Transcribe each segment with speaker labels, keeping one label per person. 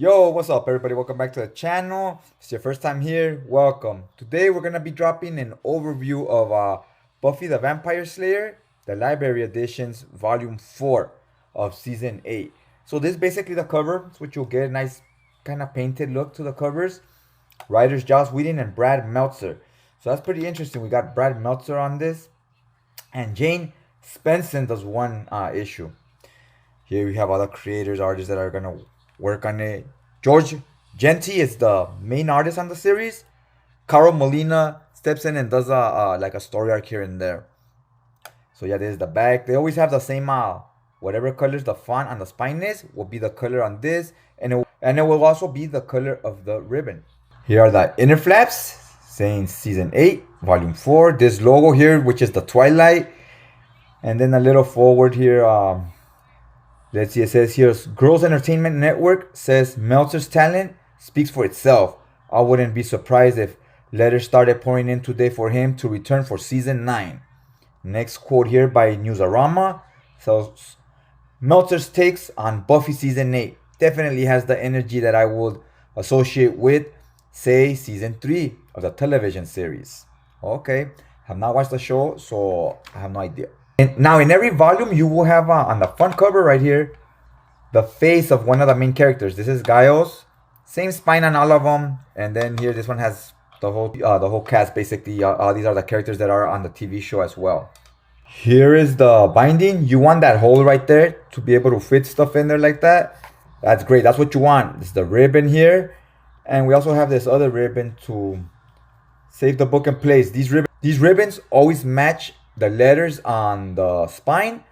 Speaker 1: Yo, what's up, everybody? Welcome back to the channel. If it's your first time here, welcome. Today we're gonna be dropping an overview of Buffy the Vampire Slayer, the Library Editions, Volume 4 of Season 8. So this is basically the cover. It's what you'll get, a nice kind of painted look to the covers. Writers Joss Whedon and Brad Meltzer. So that's pretty interesting. We got Brad Meltzer on this, and Jane Spenson does one issue. Here we have other creators, artists that are gonna work on it. George Genti is the main artist on the series. Carol Molina steps in and does like a story arc here and there. So yeah, this is the back. They always have the same whatever colors the font on the spine is will be the color on this, and it will also be the color of the ribbon. Here are the inner flaps saying Season 8, Volume 4. This logo here, which is the Twilight, and then a little forward here. Let's see, it says here, Girls Entertainment Network says Meltzer's talent speaks for itself. I wouldn't be surprised if letters started pouring in today for him to return for Season 9. Next quote here by Newsarama. So, Meltzer's takes on Buffy Season 8 definitely has the energy that I would associate with, say, Season 3 of the television series. Okay, have not watched the show, so I have no idea. And now in every volume you will have on the front cover right here the face of one of the main characters. This is Giles, same spine on all of them, and then here this one has the whole cast basically. These are the characters that are on the TV show as well. Here is the binding. You want that hole right there to be able to fit stuff in there like that. That's great. That's what you want. It's the ribbon here, and we also have this other ribbon to save the book in place. These ribbons always match the letters on the spine,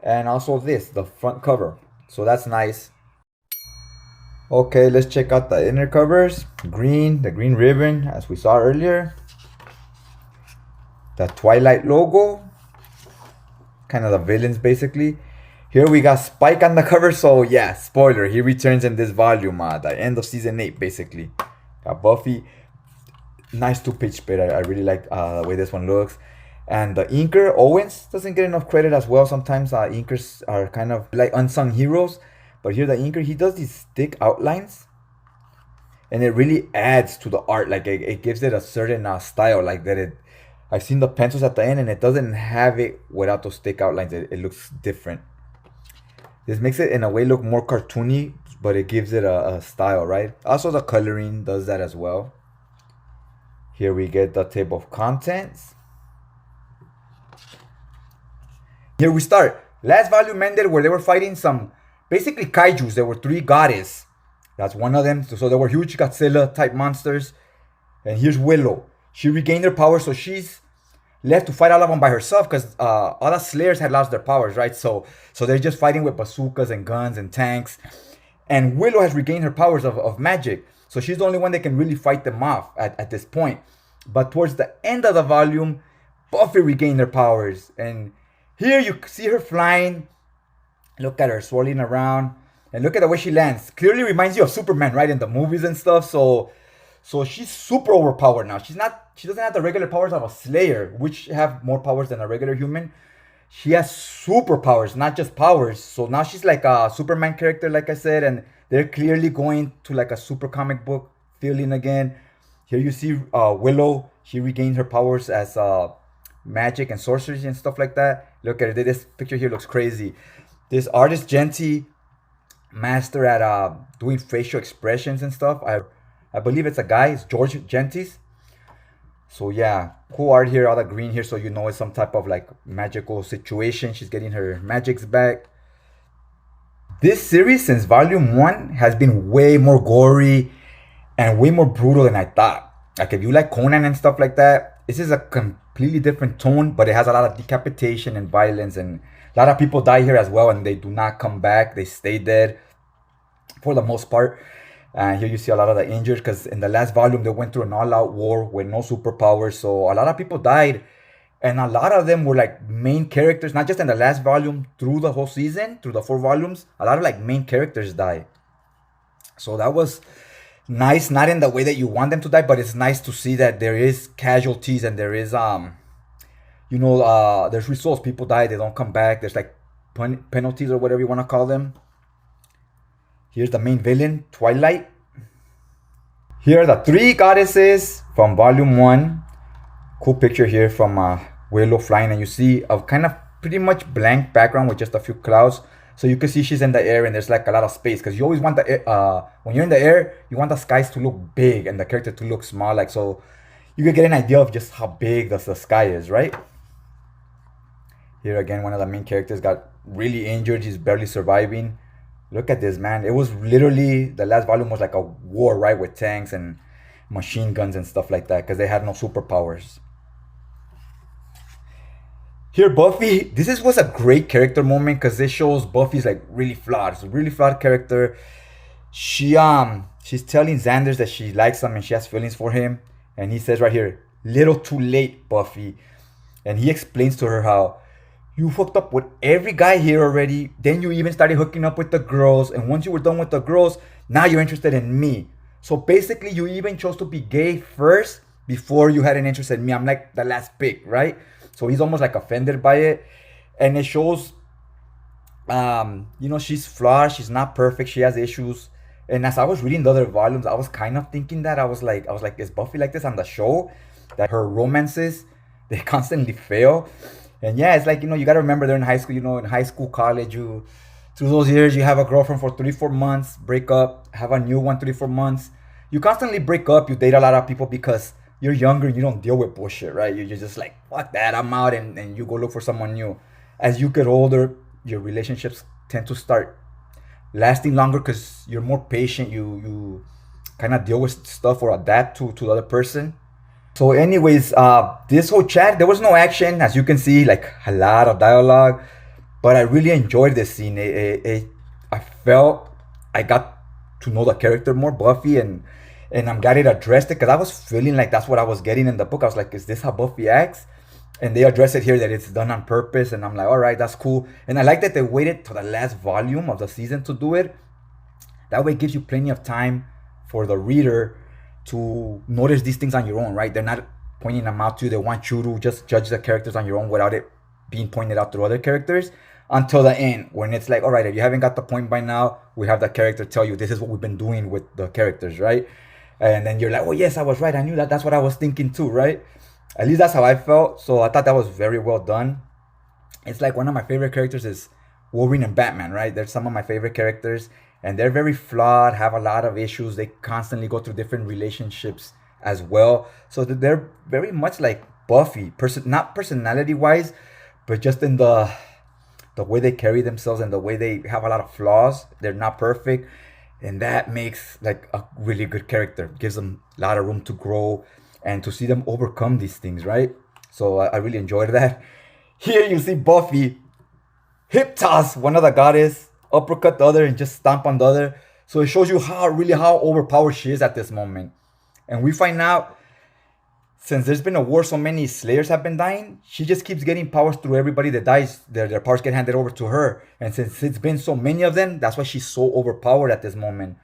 Speaker 1: and also the front cover. So that's nice. Okay, let's check out the inner covers. The green ribbon as we saw earlier. The Twilight logo, kind of the villains basically. Here we got Spike on the cover, so yeah, spoiler, he returns in this volume, the end of Season 8 basically. Got Buffy. Nice two-page spread. I really like the way this one looks. And the inker, Owens, doesn't get enough credit as well. Sometimes inkers are kind of like unsung heroes. But here the inker, he does these thick outlines. And it really adds to the art. Like it gives it a certain style. Like that I've seen the pencils at the end and it doesn't have it without those thick outlines. It looks different. This makes it in a way look more cartoony, but it gives it a style, right? Also the coloring does that as well. Here we get the table of contents. Here we start. Last volume ended where they were fighting some basically kaijus. There were 3 goddesses. That's one of them. So there were huge Godzilla type monsters. And here's Willow. She regained her power, so she's left to fight all of them by herself because all the Slayers had lost their powers, right? So they're just fighting with bazookas and guns and tanks. And Willow has regained her powers of magic. So she's the only one that can really fight them off at this point. But towards the end of the volume, Buffy regained her powers. And here you see her flying. Look at her swirling around. And look at the way she lands. Clearly reminds you of Superman, right? In the movies and stuff. So she's super overpowered now. She doesn't have the regular powers of a Slayer, which have more powers than a regular human. She has superpowers, not just powers. So now she's like a Superman character, like I said. And they're clearly going to like a super comic book feeling again. Here you see Willow. She regained her powers as magic and sorcery and stuff like that. Look at it. This picture here looks crazy. This artist Genti, master at doing facial expressions and stuff. I believe it's a guy. It's George Genti's. So yeah, cool art here. All the green here, so you know it's some type of like magical situation. She's getting her magics back. This series since volume 1 has been way more gory and way more brutal than I thought. Like if you like Conan and stuff like that, this is a completely different tone, but it has a lot of decapitation and violence, and a lot of people die here as well, and they do not come back. They stay dead for the most part. And here you see a lot of the injured, because in the last volume they went through an all-out war with no superpowers, so a lot of people died. And a lot of them were like main characters, not just in the last volume, through the whole season, through the 4 volumes. A lot of like main characters died. So that was nice, not in the way that you want them to die, but it's nice to see that there is casualties and there is there's results. People die, they don't come back. There's like penalties or whatever you want to call them. Here's the main villain, Twilight. Here are the three goddesses from volume 1. Cool picture here from Willow flying, and you see a kind of pretty much blank background with just a few clouds. So you can see she's in the air and there's like a lot of space, because you always want the when you're in the air, you want the skies to look big and the character to look small, like, so you can get an idea of just how big the sky is, right? Here again, one of the main characters got really injured. He's barely surviving. Look at this, man. It was literally, the last volume was like a war, right? With tanks and machine guns and stuff like that, because they had no superpowers. Here, Buffy, was a great character moment, because this shows Buffy's like really flawed. It's a really flawed character. She's telling Xander that she likes him and she has feelings for him. And he says right here, "Little too late, Buffy." And he explains to her how you hooked up with every guy here already. Then you even started hooking up with the girls. And once you were done with the girls, now you're interested in me. So basically, you even chose to be gay first before you had an interest in me. I'm like the last pick, right? So he's almost like offended by it. And it shows, she's flawed. She's not perfect. She has issues. And as I was reading the other volumes, I was kind of thinking that I was like, is Buffy like this on the show? That her romances, they constantly fail. And yeah, it's like, you got to remember they're in high school, in high school, college, through those years, you have a girlfriend for 3-4 months, break up, have a new one 3-4 months. You constantly break up, you date a lot of people because you're younger and you don't deal with bullshit, right? You're just like, fuck that, I'm out, and you go look for someone new. As you get older, your relationships tend to start lasting longer because you're more patient. You kind of deal with stuff or adapt to the other person. So anyways, this whole chat, there was no action, as you can see, like a lot of dialogue, but I really enjoyed this scene. I felt I got to know the character more, Buffy, and I'm glad it addressed it, because I was feeling like that's what I was getting in the book. I was like, is this how Buffy acts? And they address it here, that it's done on purpose, and I'm like, all right, that's cool. And I like that they waited to the last volume of the season to do it. That way it gives you plenty of time for the reader to notice these things on your own, right? They're not pointing them out to you. They want you to just judge the characters on your own without it being pointed out through other characters until the end, when it's like, all right, if you haven't got the point by now, we have the character tell you this is what we've been doing with the characters, right? And then you're like, oh yes, I was right. I knew that. That's what I was thinking too, right? At least that's how I felt. So I thought that was very well done. It's like one of my favorite characters is Wolverine and Batman, right? They're some of my favorite characters. And they're very flawed, have a lot of issues. They constantly go through different relationships as well. So they're very much like Buffy, not personality-wise, but just in the way they carry themselves and the way they have a lot of flaws. They're not perfect. And that makes like a really good character. Gives them a lot of room to grow and to see them overcome these things, right? So I really enjoyed that. Here you see Buffy hip toss one of the goddess, uppercut the other, and just stomp on the other. So it shows you how overpowered she is at this moment. And we find out, since there's been a war, so many Slayers have been dying, she just keeps getting powers through everybody that dies. Their powers get handed over to her. And since it's been so many of them, that's why she's so overpowered at this moment.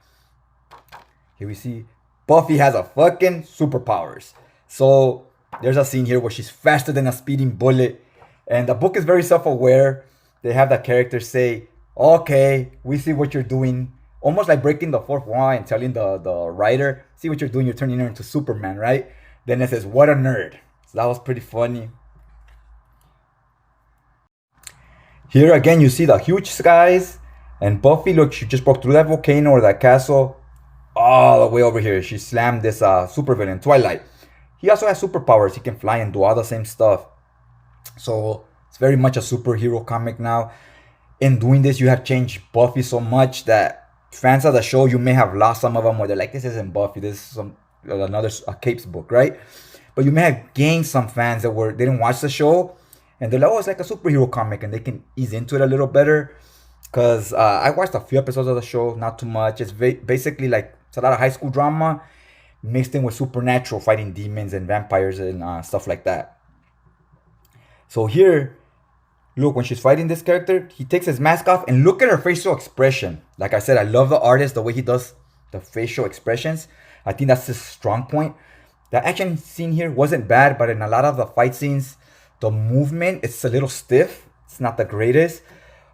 Speaker 1: Here we see Buffy has a fucking superpowers. So there's a scene here where she's faster than a speeding bullet. And the book is very self-aware. They have the characters say, okay, we see what you're doing. Almost like breaking the fourth wall and telling the writer, see what you're doing, you're turning her into Superman, right? Then it says, what a nerd. So that was pretty funny. Here again, you see the huge skies. And Buffy, look, she just broke through that volcano or that castle all the way over here. She slammed this supervillain, Twilight. He also has superpowers. He can fly and do all the same stuff. So it's very much a superhero comic now. In doing this, you have changed Buffy so much that fans of the show, you may have lost some of them where they're like, this isn't Buffy, this is another Capes book, right? But you may have gained some fans that didn't watch the show, and they're like, oh, it's like a superhero comic, and they can ease into it a little better. Because I watched a few episodes of the show, not too much. It's basically like, it's a lot of high school drama mixed in with supernatural, fighting demons and vampires and stuff like that. So here, look, when she's fighting this character, he takes his mask off, and look at her facial expression. Like I said, I love the artist, the way he does the facial expressions. I think that's his strong point. The action scene here wasn't bad, but in a lot of the fight scenes, the movement, it's a little stiff. It's not the greatest.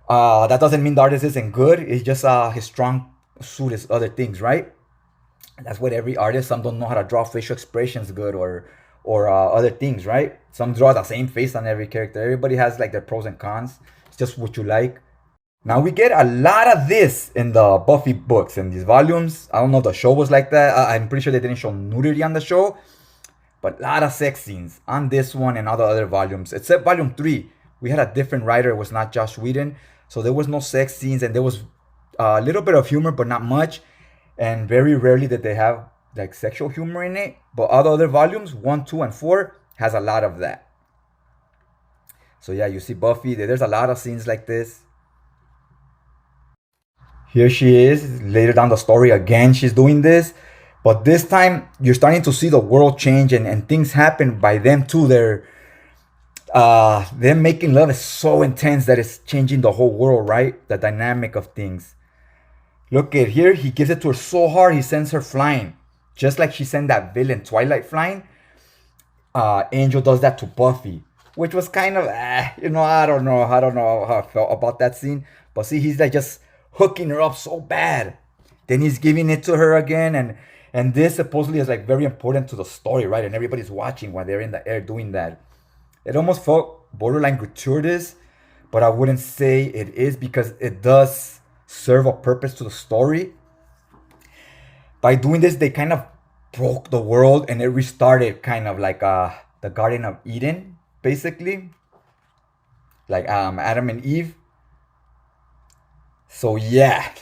Speaker 1: That doesn't mean the artist isn't good. It's just his strong suit is other things, right? That's what every artist. Some don't know how to draw facial expressions good, or other things, right? Some draw the same face on every character. Everybody has like their pros and cons. It's just what you like. Now we get a lot of this in the Buffy books in these volumes. I don't know if the show was like that. I'm pretty sure they didn't show nudity on the show, but a lot of sex scenes on this one and all the other volumes. Except volume 3, we had a different writer. It was not Josh Whedon, so there was no sex scenes, and there was a little bit of humor, but not much. And very rarely did they have like sexual humor in it. But all the other volumes, 1, 2, and 4, has a lot of that. So yeah, you see Buffy. There's a lot of scenes like this. Here she is later down the story again. She's doing this, but this time you're starting to see the world change, and things happen by them too. Them making love is so intense that it's changing the whole world, right? The dynamic of things. Look at here, he gives it to her so hard he sends her flying, just like she sent that villain Twilight flying. Angel does that to Buffy, which was kind of, I don't know how I felt about that scene. But see, he's like just hooking her up so bad. Then he's giving it to her again, and this supposedly is like very important to the story, right? And everybody's watching while they're in the air doing that. It almost felt borderline gratuitous, but I wouldn't say it is, because it does serve a purpose to the story. By doing this, they kind of broke the world, and it restarted kind of like the Garden of Eden, basically, like Adam and Eve. So yeah,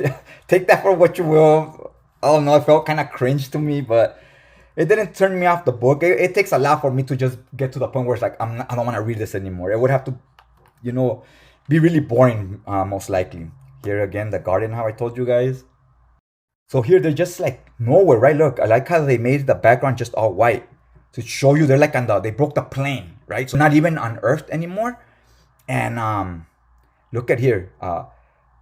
Speaker 1: take that for what you will. I don't know, it felt kind of cringe to me, but it didn't turn me off the book. It takes a lot for me to just get to the point where it's like I don't want to read this anymore. It would have to, be really boring, most likely. Here again, the garden, how I told you guys. So here they're just like nowhere, right? Look, I like how they made the background just all white to show you they're like they broke the plane, right? So not even on Earth anymore. And look at here.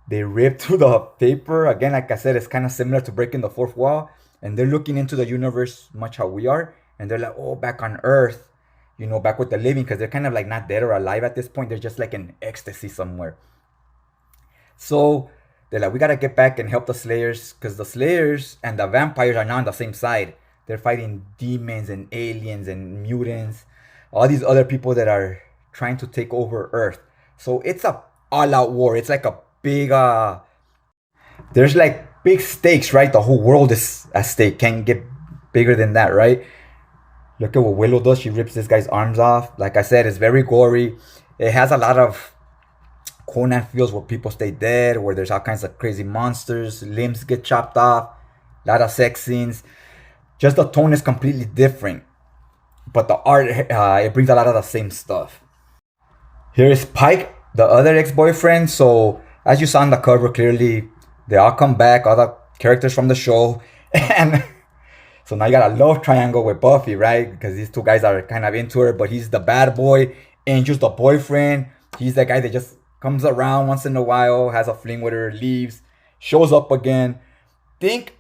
Speaker 1: They ripped through the paper. Again, like I said, it's kind of similar to breaking the fourth wall. And they're looking into the universe much how we are. And they're like, oh, back on Earth, back with the living. Because they're kind of like not dead or alive at this point. They're just like in ecstasy somewhere. So they're like, we got to get back and help the Slayers. Because the Slayers and the vampires are now on the same side. They're fighting demons and aliens and mutants. All these other people that are trying to take over Earth. So it's a all-out war. It's like a big there's like big stakes, right? The whole world is at stake. Can't get bigger than that, right? Look at what Willow does. She rips this guy's arms off. Like I said, it's very gory. It has a lot of Conan feels, where people stay dead, where there's all kinds of crazy monsters, limbs get chopped off, a lot of sex scenes. Just the tone is completely different, but the art, it brings a lot of the same stuff. Here is Pike, the other ex-boyfriend. So as you saw on the cover, clearly they all come back, all the characters from the show. And so now you got a love triangle with Buffy, right? Because these two guys are kind of into her, but he's the bad boy. Angel's the boyfriend. He's the guy that just comes around once in a while, has a fling with her, leaves, shows up again. Think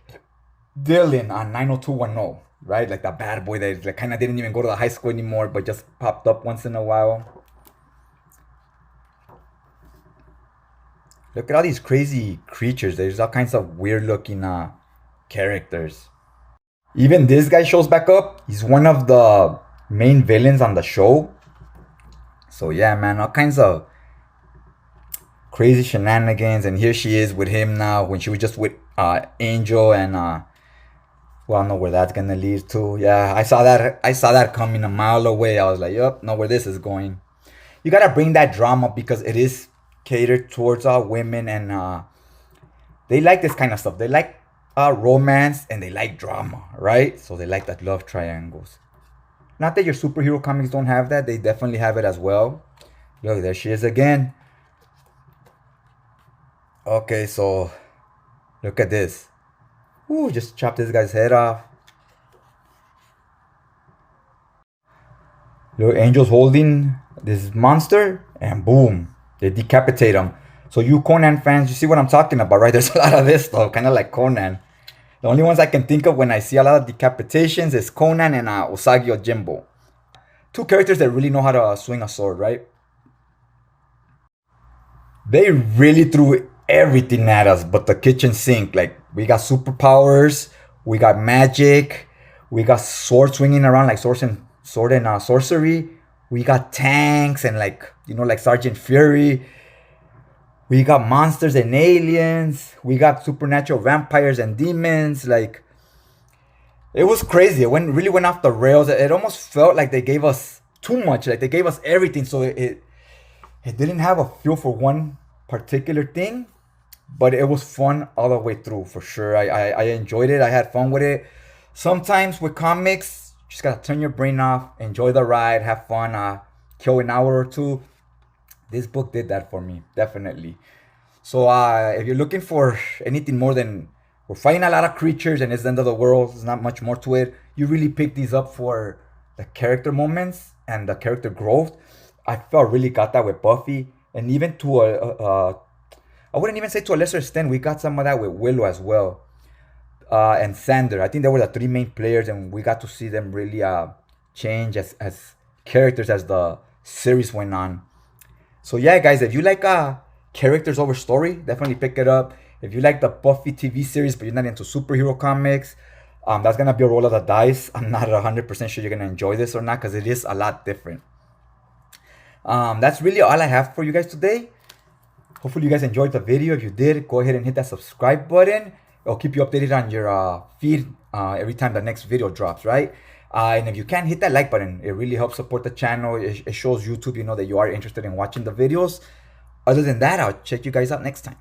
Speaker 1: Dylan on 90210, right? Like the bad boy that like, kind of didn't even go to the high school anymore, but just popped up once in a while. Look at all these crazy creatures. There's all kinds of weird looking characters. Even this guy shows back up. He's one of the main villains on the show. So yeah, man, all kinds of crazy shenanigans. And here she is with him now, when she was just with Angel. And well, I know where that's gonna lead to. Yeah, I saw that coming a mile away. I was like, yep, know where this is going. You gotta bring that drama, because it is catered towards women, and they like this kind of stuff. They like romance, and they like drama, right? So they like that love triangles. Not that your superhero comics don't have that. They definitely have it as well. Look, there she is again. Okay, so look at this. Ooh, just chop this guy's head off. Look, Angel's holding this monster, and boom, they decapitate him. So you Conan fans, you see what I'm talking about, right? There's a lot of this stuff, kind of like Conan. The only ones I can think of when I see a lot of decapitations is Conan and Usagi Yojimbo. Two characters that really know how to swing a sword, right? They really threw everything at us but the kitchen sink. Like, We got superpowers. We got magic. We got sword swinging around like sword and sorcery. We got tanks and like like Sergeant Fury. We got monsters and aliens. We got supernatural vampires and demons. Like it was crazy. It really went off the rails. It almost felt like they gave us too much. Like they gave us everything. So it didn't have a feel for one particular thing, but it was fun all the way through for sure. I enjoyed it. I had fun with it. Sometimes with comics, you just gotta turn your brain off, enjoy the ride, have fun, kill an hour or two. This book did that for me, definitely. So if you're looking for anything more than we're fighting a lot of creatures and it's the end of the world, there's not much more to it. You really pick these up for the character moments and the character growth. I felt really got that with Buffy, and even to I wouldn't even say to a lesser extent, we got some of that with Willow as well, and Sander. I think they were the three main players, and we got to see them really change as characters as the series went on. So yeah, guys, if you like characters over story, definitely pick it up. If you like the Buffy TV series, but you're not into superhero comics, that's gonna be a roll of the dice. I'm not 100% sure you're gonna enjoy this or not because it is a lot different. That's really all I have for you guys today. Hopefully you guys enjoyed the video. If you did, go ahead and hit that subscribe button. It'll keep you updated on your feed every time the next video drops, right? And if you can, hit that like button. It really helps support the channel. It shows YouTube, that you are interested in watching the videos. Other than that, I'll check you guys out next time.